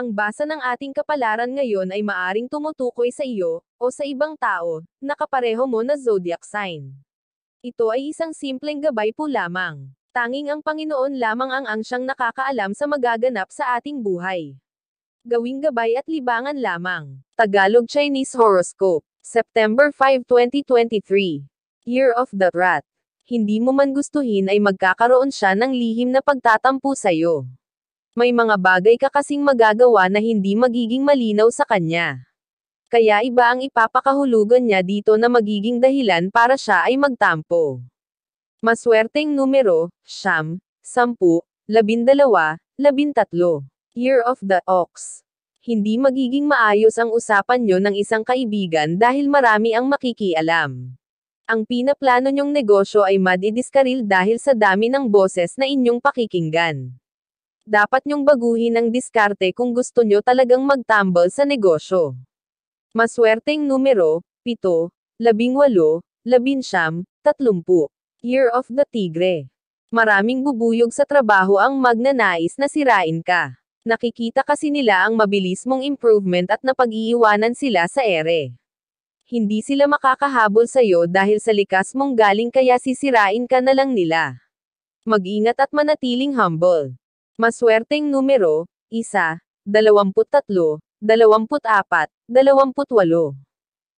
Ang basa ng ating kapalaran ngayon ay maaring tumutukoy sa iyo, o sa ibang tao, na kapareho mo na zodiac sign. Ito ay isang simpleng gabay po lamang. Tanging ang Panginoon lamang ang siyang nakakaalam sa magaganap sa ating buhay. Gawing gabay at libangan lamang. Tagalog Chinese Horoscope, September 5, 2023. Year of the Rat. Hindi mo man gustuhin ay magkakaroon siya ng lihim na pagtatampo sa'yo. May mga bagay ka kasing magagawa na hindi magiging malinaw sa kanya. Kaya iba ang ipapakahulugan niya dito na magiging dahilan para siya ay magtampo. Maswerteng numero, 9, 10, 12, 13. Year of the Ox. Hindi magiging maayos ang usapan nyo ng isang kaibigan dahil marami ang makikialam. Ang pinaplano nyong negosyo ay madidiskaril dahil sa dami ng boses na inyong pakikinggan. Dapat nyong baguhin ang diskarte kung gusto nyo talagang magtambal sa negosyo. Maswerteng numero, 7, 18, 19, 30. Year of the Tigre. Maraming bubuyog sa trabaho ang magnanais na sirain ka. Nakikita kasi nila ang mabilis mong improvement at napag-iiwanan sila sa ere. Hindi sila makakahabol sa'yo dahil sa likas mong galing kaya sisirain ka na lang nila. Mag-ingat at manatiling humble. Maswerteng numero, 1, 23, 24, 28.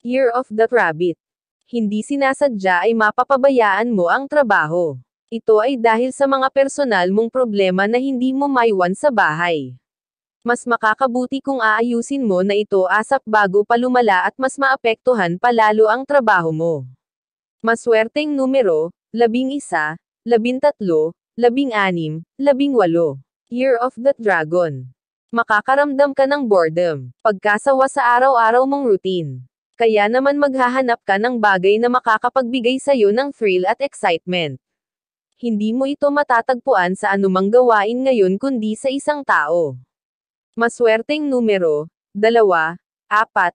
Year of the Rabbit. Hindi sinasadya ay mapapabayaan mo ang trabaho. Ito ay dahil sa mga personal mong problema na hindi mo maiwan sa bahay. Mas makakabuti kung aayusin mo na ito asap bago pa lumala at mas maapektuhan pa lalo ang trabaho mo. Maswerteng numero, 11, 13, 16, 18. Year of the Dragon. Makakaramdam ka ng boredom, pagkasawa sa araw-araw mong routine. Kaya naman maghahanap ka ng bagay na makakapagbigay sa'yo ng thrill at excitement. Hindi mo ito matatagpuan sa anumang gawain ngayon kundi sa isang tao. Maswerteng numero, 2, 4, 7,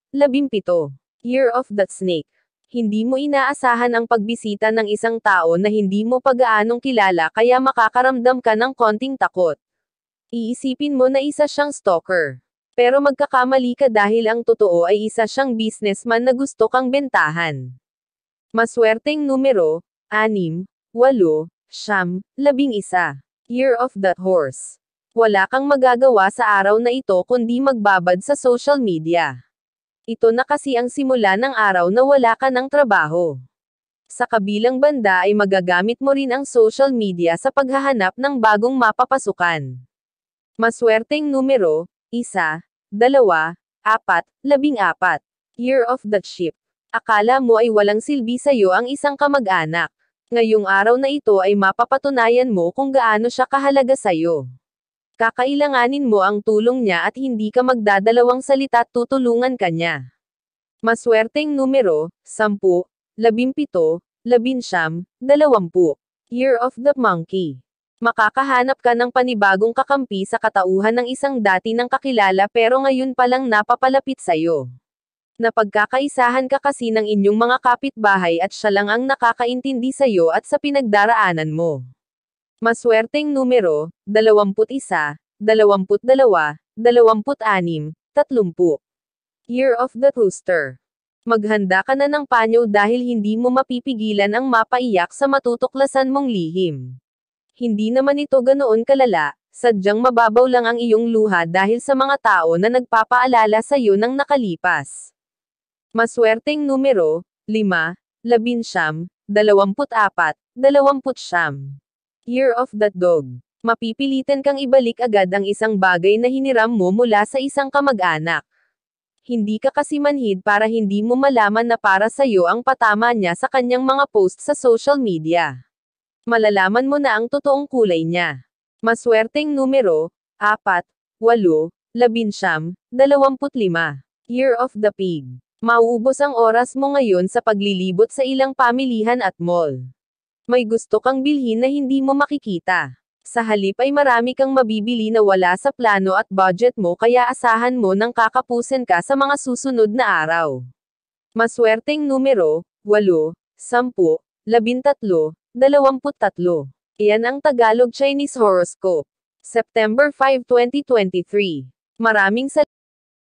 17. Year of the Snake. Hindi mo inaasahan ang pagbisita ng isang tao na hindi mo pagaanong kilala kaya makakaramdam ka ng konting takot. Iisipin mo na isa siyang stalker. Pero magkakamali ka dahil ang totoo ay isa siyang businessman na gusto kang bentahan. Maswerteng numero, 6, 8, 9, 11. Year of the Horse. Wala kang magagawa sa araw na ito kundi magbabad sa social media. Ito na kasi ang simula ng araw na wala ka ng trabaho. Sa kabilang banda ay magagamit mo rin ang social media sa paghahanap ng bagong mapapasukan. Maswerteng numero, 1, 2, 4, 14. Year of the Sheep. Akala mo ay walang silbi sa'yo ang isang kamag-anak. Ngayong araw na ito ay mapapatunayan mo kung gaano siya kahalaga sa'yo. Kakailanganin mo ang tulong niya at hindi ka magdadalawang salita at tutulungan ka niya. Maswerteng numero, 10, 17, 19, 20. Year of the Monkey. Makakahanap ka ng panibagong kakampi sa katauhan ng isang dati ng kakilala pero ngayon palang napapalapit sa'yo. Napagkakaisahan ka kasi ng inyong mga kapitbahay at siya lang ang nakakaintindi sa'yo at sa pinagdaraanan mo. Maswerteng numero, 21, 22, 26, 30. Year of the Rooster. Maghanda ka na ng panyo dahil hindi mo mapipigilan ang mapaiyak sa matutuklasan mong lihim. Hindi naman ito ganoon kalala, sadyang mababaw lang ang iyong luha dahil sa mga tao na nagpapaalala sa iyo ng nakalipas. Maswerteng numero, 5, 11, 24, 29. Year of the Dog. Mapipilitan kang ibalik agad ang isang bagay na hiniram mo mula sa isang kamag-anak. Hindi ka kasi manhid para hindi mo malaman na para sa'yo ang patama niya sa kanyang mga post sa social media. Malalaman mo na ang totoong kulay niya. Maswerteng numero, 4, 8, 11, 25. Year of the Pig. Mauubos ang oras mo ngayon sa paglilibot sa ilang pamilihan at mall. May gusto kang bilhin na hindi mo makikita. Sa halip ay marami kang mabibili na wala sa plano at budget mo kaya asahan mo nang kakapusin ka sa mga susunod na araw. Maswerteng numero, 8, 10, 13, 23. Iyan ang Tagalog Chinese Horoscope. September 5, 2023. Maraming salamat.